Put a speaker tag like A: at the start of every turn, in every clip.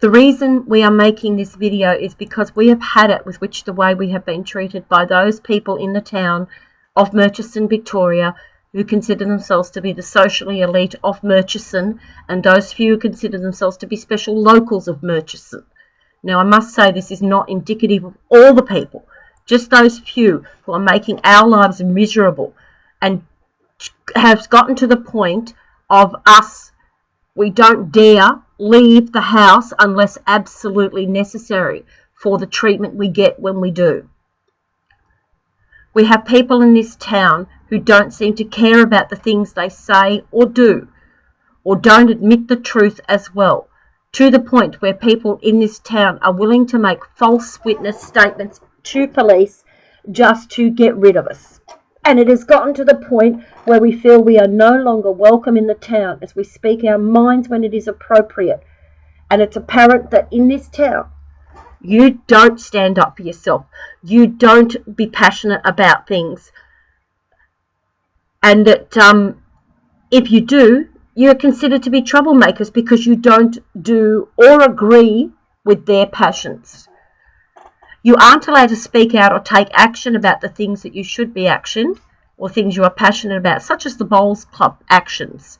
A: The reason we are making this video is because we have had it with the way we have been treated by those people in the town of Murchison, Victoria, who consider themselves to be the socially elite of Murchison, and those few who consider themselves to be special locals of Murchison. Now, I must say this is not indicative of all the people, just those few who are making our lives miserable and have gotten to the point of us, we don't dare leave the house unless absolutely necessary for the treatment we get when we do. We have people in this town who don't seem to care about the things they say or do, or don't admit the truth as well, to the point where people in this town are willing to make false witness statements to police just to get rid of us. And it has gotten to the point where we feel we are no longer welcome in the town as we speak our minds when it is appropriate. And it's apparent that in this town, you don't stand up for yourself. You don't be passionate about things. And that if you do, you're considered to be troublemakers because you don't do or agree with their passions. You aren't allowed to speak out or take action about the things that you should be actioned or things you are passionate about, such as the Bowls Club actions.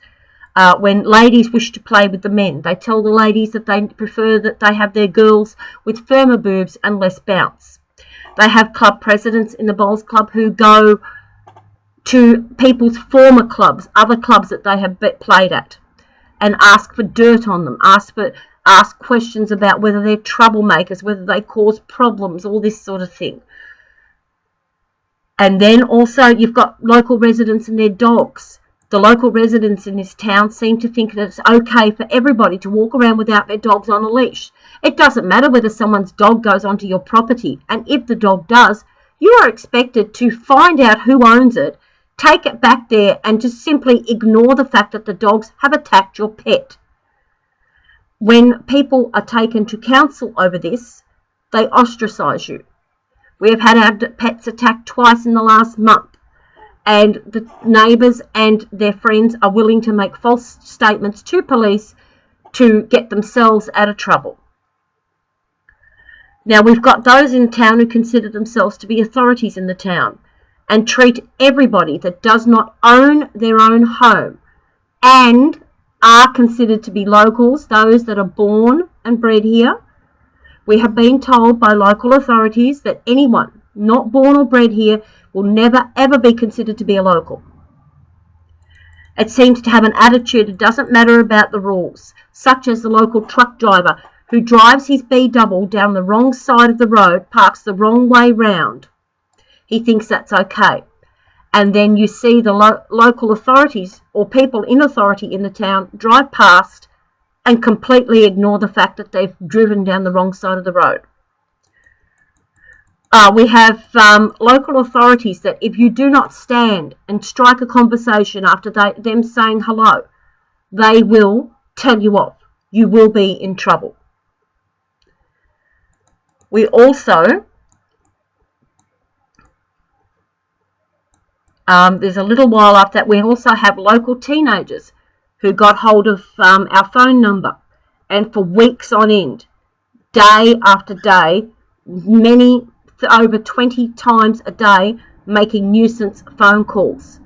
A: When ladies wish to play with the men, they tell the ladies that they prefer that they have their girls with firmer boobs and less bounce. They have club presidents in the Bowls Club who go to people's former clubs, other clubs that they have played at, and ask for dirt on them, ask questions about whether they're troublemakers, whether they cause problems, all this sort of thing. And then also you've got local residents and their dogs. The local residents in this town seem to think that it's okay for everybody to walk around without their dogs on a leash. It doesn't matter whether someone's dog goes onto your property, and if the dog does, you are expected to find out who owns it, take it back there, and just simply ignore the fact that the dogs have attacked your pet. When people are taken to council over this, they ostracise you. We have had our pets attacked twice in the last month, and the neighbours and their friends are willing to make false statements to police to get themselves out of trouble. Now, we've got those in town who consider themselves to be authorities in the town and treat everybody that does not own their own home and are considered to be locals, those that are born and bred here. We have been told by local authorities that anyone not born or bred here will never ever be considered to be a local. It seems to have an attitude it doesn't matter about the rules, such as the local truck driver who drives his B-double down the wrong side of the road, parks the wrong way round. He thinks that's okay. And then you see the local authorities or people in authority in the town drive past and completely ignore the fact that they've driven down the wrong side of the road. We have local authorities that if you do not stand and strike a conversation after them saying hello, they will tell you off. You will be in trouble. We also, there's a little while after that, we also have local teenagers who got hold of our phone number, and for weeks on end, day after day, many over 20 times a day, making nuisance phone calls.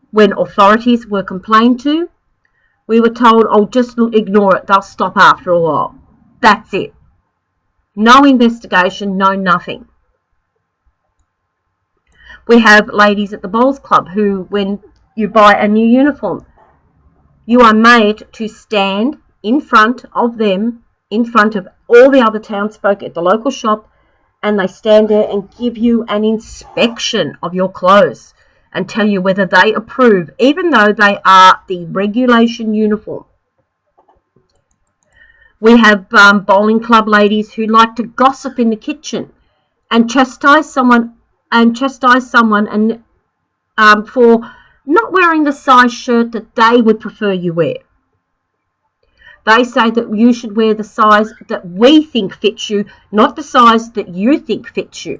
A: When authorities were complained to, we were told, oh, just ignore it, they'll stop after a while. That's it. No investigation, no nothing. We have ladies at the Bowls Club who, when you buy a new uniform, you are made to stand in front of them, in front of all the other townsfolk at the local shop, and they stand there and give you an inspection of your clothes and tell you whether they approve, even though they are the regulation uniform. We have bowling club ladies who like to gossip in the kitchen and chastise someone for not wearing the size shirt that they would prefer you wear. They say that you should wear the size that we think fits you, not the size that you think fits you.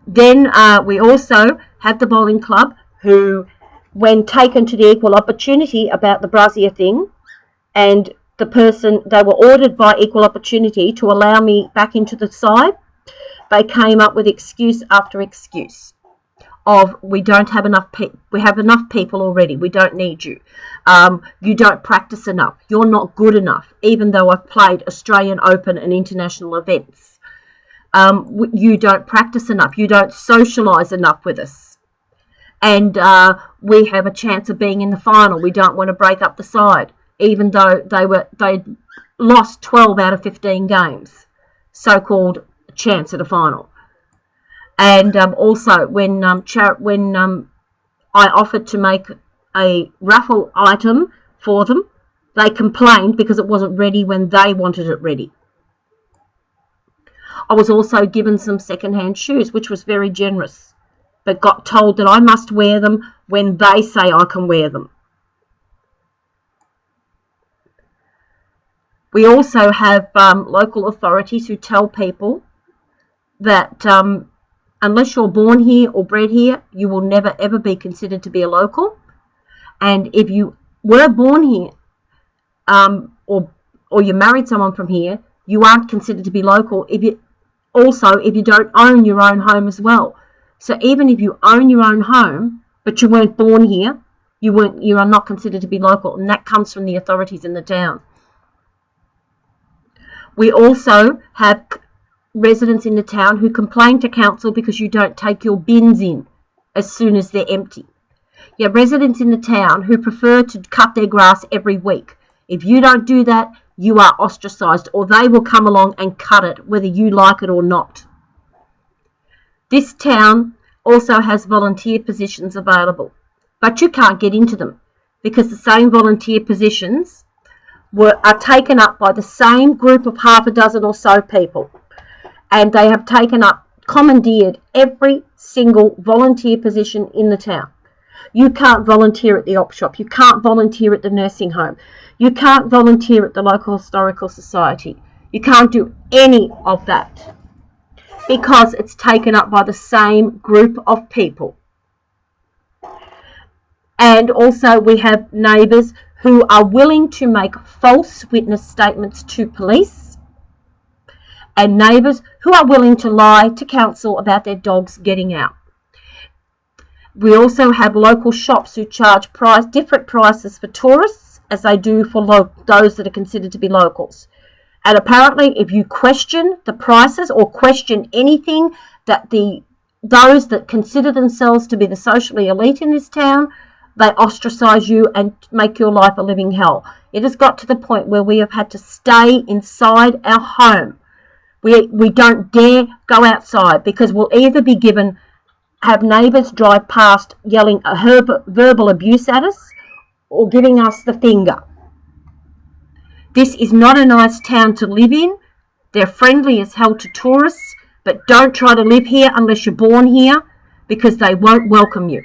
A: Then we also have the bowling club who, when taken to the equal opportunity about the brassiere thing, and the person, they were ordered by Equal Opportunity to allow me back into the side. They came up with excuse after excuse of, we don't have enough we have enough people already, we don't need you, you don't practice enough, you're not good enough, even though I've played Australian Open and international events. You don't practice enough, you don't socialise enough with us, and we have a chance of being in the final, we don't want to break up the side, even though they lost 12 out of 15 games, so-called chance at a final. And also when I offered to make a raffle item for them, they complained because it wasn't ready when they wanted it ready. I was also given some second-hand shoes, which was very generous, but got told that I must wear them when they say I can wear them. We also have local authorities who tell people that unless you're born here or bred here, you will never ever be considered to be a local. And if you were born here or you married someone from here, you aren't considered to be local if you don't own your own home as well. So even if you own your own home but you weren't born here, you are not considered to be local, and that comes from the authorities in the town. We also have residents in the town who complain to council because you don't take your bins in as soon as they're empty. You have residents in the town who prefer to cut their grass every week. If you don't do that, you are ostracised, or they will come along and cut it whether you like it or not. This town also has volunteer positions available, but you can't get into them because the same volunteer positions are taken up by the same group of half a dozen or so people. And they have commandeered every single volunteer position in the town. You can't volunteer at the op shop. You can't volunteer at the nursing home. You can't volunteer at the local historical society. You can't do any of that because it's taken up by the same group of people. And also we have neighbours who are willing to make false witness statements to police, and neighbours who are willing to lie to council about their dogs getting out. We also have local shops who charge different prices for tourists as they do for those that are considered to be locals. And apparently if you question the prices or question anything that those that consider themselves to be the socially elite in this town, they ostracise you and make your life a living hell. It has got to the point where we have had to stay inside our home. We don't dare go outside because we'll either be have neighbours drive past yelling verbal abuse at us or giving us the finger. This is not a nice town to live in. They're friendly as hell to tourists, but don't try to live here unless you're born here because they won't welcome you.